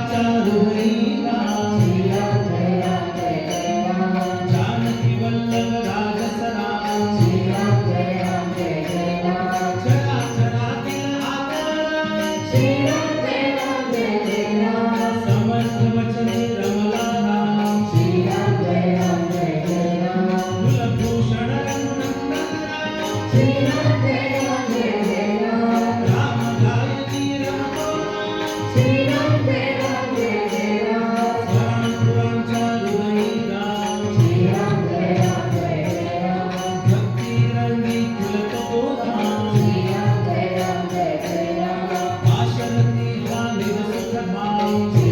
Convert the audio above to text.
पुत्राच्या हृदयी राम श्रीराम जय राम जय जय राम जानकी वल्लभ राजस राम श्रीराम जय राम जय जय राम चराचरातील आधार श्रीराम जय राम जय जय राम समर्थ वचने रमला राम श्रीराम जय राम जय जय राम कुलभूषण रघुनंदन राम श्रीराम जय राम जय जय राम राम गायत्री रमतो राम श्रीराम जय राम जय जय राम स्मरण पुरांच्या हृदयी राम श्रीराम जय राम जय जय राम भक्ती रंगी फुलतो धाम श्रीराम जय राम जय जय राम आशरती हा निज सुख भाव